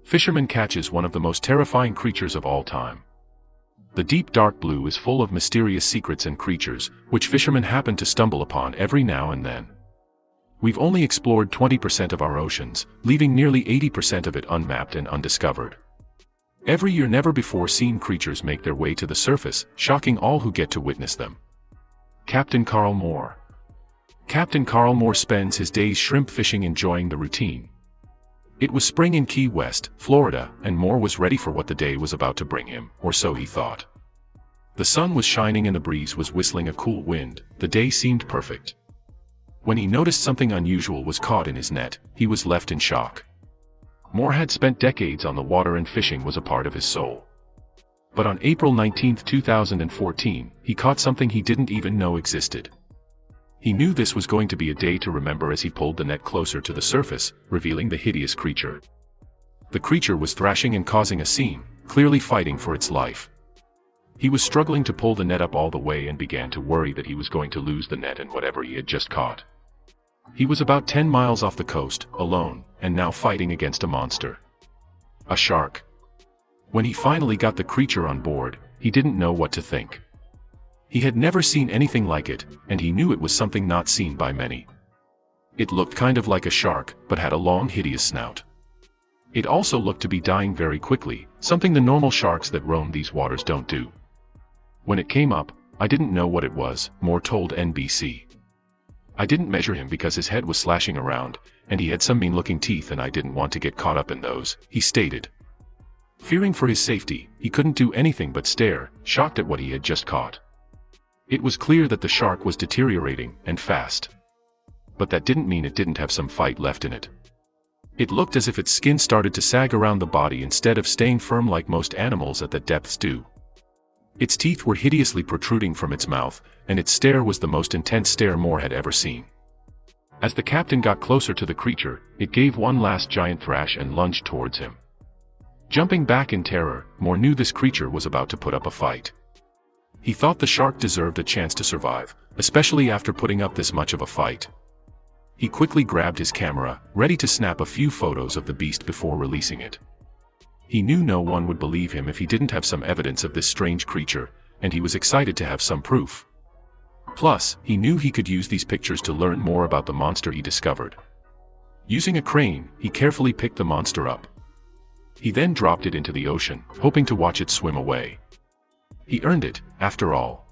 Fisherman catches one of the most terrifying creatures of all time. The deep dark blue is full of mysterious secrets and creatures, which fishermen happen to stumble upon every now and then. We've only explored 20% of our oceans, leaving nearly 80% of it unmapped and undiscovered. Every year never-before-seen creatures make their way to the surface, shocking all who get to witness them. Captain Carl Moore. Captain Carl Moore spends his days shrimp fishing, enjoying the routine. It was spring in Key West, Florida, and Moore was ready for what the day was about to bring him, or so he thought. The sun was shining and the breeze was whistling a cool wind. The day seemed perfect. When he noticed something unusual was caught in his net, he was left in shock. Moore had spent decades on the water and fishing was a part of his soul. But on April 19, 2014, he caught something he didn't even know existed. He knew this was going to be a day to remember as he pulled the net closer to the surface, revealing the hideous creature. The creature was thrashing and causing a scene, clearly fighting for its life. He was struggling to pull the net up all the way and began to worry that he was going to lose the net and whatever he had just caught. He was about 10 miles off the coast, alone, and now fighting against a monster. A shark. When he finally got the creature on board, he didn't know what to think. He had never seen anything like it, and he knew it was something not seen by many. It looked kind of like a shark, but had a long hideous snout. It also looked to be dying very quickly, something the normal sharks that roam these waters don't do. When it came up, I didn't know what it was, Moore told NBC. I didn't measure him because his head was slashing around, and he had some mean-looking teeth and I didn't want to get caught up in those, he stated. Fearing for his safety, he couldn't do anything but stare, shocked at what he had just caught. It was clear that the shark was deteriorating, and fast. But that didn't mean it didn't have some fight left in it. It looked as if its skin started to sag around the body instead of staying firm like most animals at the depths do. Its teeth were hideously protruding from its mouth, and its stare was the most intense stare Moore had ever seen. As the captain got closer to the creature, it gave one last giant thrash and lunged towards him. Jumping back in terror, Moore knew this creature was about to put up a fight. He thought the shark deserved a chance to survive, especially after putting up this much of a fight. He quickly grabbed his camera, ready to snap a few photos of the beast before releasing it. He knew no one would believe him if he didn't have some evidence of this strange creature, and he was excited to have some proof. Plus, he knew he could use these pictures to learn more about the monster he discovered. Using a crane, he carefully picked the monster up. He then dropped it into the ocean, hoping to watch it swim away. He earned it, after all.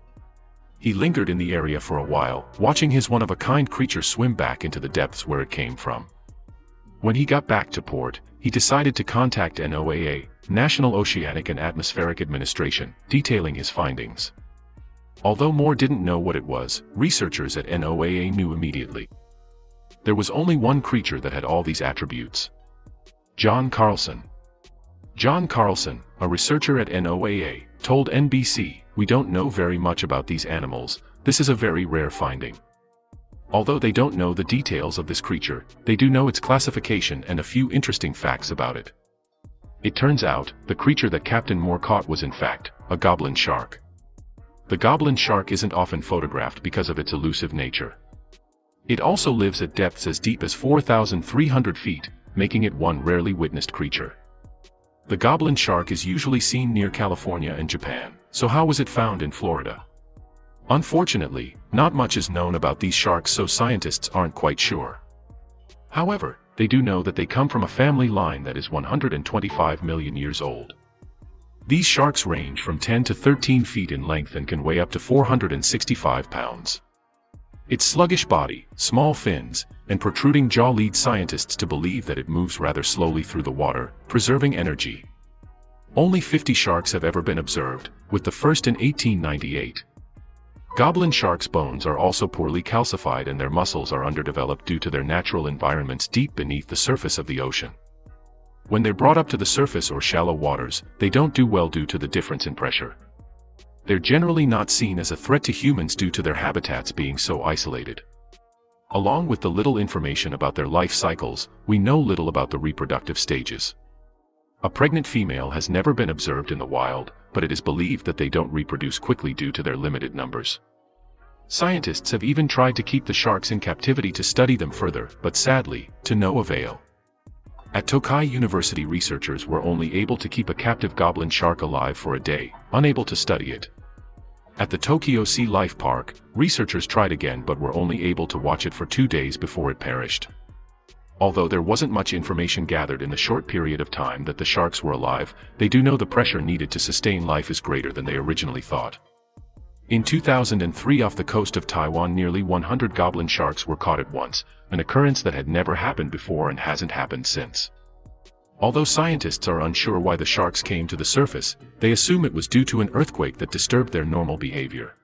He lingered in the area for a while, watching his one-of-a-kind creature swim back into the depths where it came from. When he got back to port, he decided to contact NOAA, National Oceanic and Atmospheric Administration, detailing his findings. Although Moore didn't know what it was, researchers at NOAA knew immediately. There was only one creature that had all these attributes. John Carlson. John Carlson, a researcher at NOAA, told NBC, "We don't know very much about these animals. This is a very rare finding." Although they don't know the details of this creature, they do know its classification and a few interesting facts about it. It turns out, the creature that Captain Moore caught was in fact, a goblin shark. The goblin shark isn't often photographed because of its elusive nature. It also lives at depths as deep as 4,300 feet, making it one rarely witnessed creature. The goblin shark is usually seen near California and Japan, so how was it found in Florida? Unfortunately, not much is known about these sharks, so scientists aren't quite sure. However, they do know that they come from a family line that is 125 million years old. These sharks range from 10 to 13 feet in length and can weigh up to 465 pounds. Its sluggish body, small fins, and protruding jaw lead scientists to believe that it moves rather slowly through the water, preserving energy. Only 50 sharks have ever been observed, with the first in 1898. Goblin sharks' bones are also poorly calcified and their muscles are underdeveloped due to their natural environments deep beneath the surface of the ocean. When they're brought up to the surface or shallow waters, they don't do well due to the difference in pressure. They're generally not seen as a threat to humans due to their habitats being so isolated. Along with the little information about their life cycles, we know little about the reproductive stages. A pregnant female has never been observed in the wild, but it is believed that they don't reproduce quickly due to their limited numbers. Scientists have even tried to keep the sharks in captivity to study them further, but sadly, to no avail. At Tokai University, researchers were only able to keep a captive goblin shark alive for a day, unable to study it. At the Tokyo Sea Life Park, researchers tried again but were only able to watch it for 2 days before it perished. Although there wasn't much information gathered in the short period of time that the sharks were alive, they do know the pressure needed to sustain life is greater than they originally thought. In 2003, off the coast of Taiwan, nearly 100 goblin sharks were caught at once, an occurrence that had never happened before and hasn't happened since. Although scientists are unsure why the sharks came to the surface, they assume it was due to an earthquake that disturbed their normal behavior.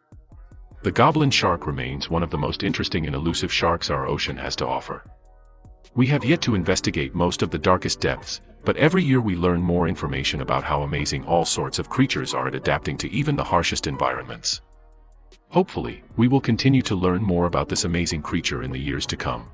The goblin shark remains one of the most interesting and elusive sharks our ocean has to offer. We have yet to investigate most of the darkest depths, but every year we learn more information about how amazing all sorts of creatures are at adapting to even the harshest environments. Hopefully, we will continue to learn more about this amazing creature in the years to come.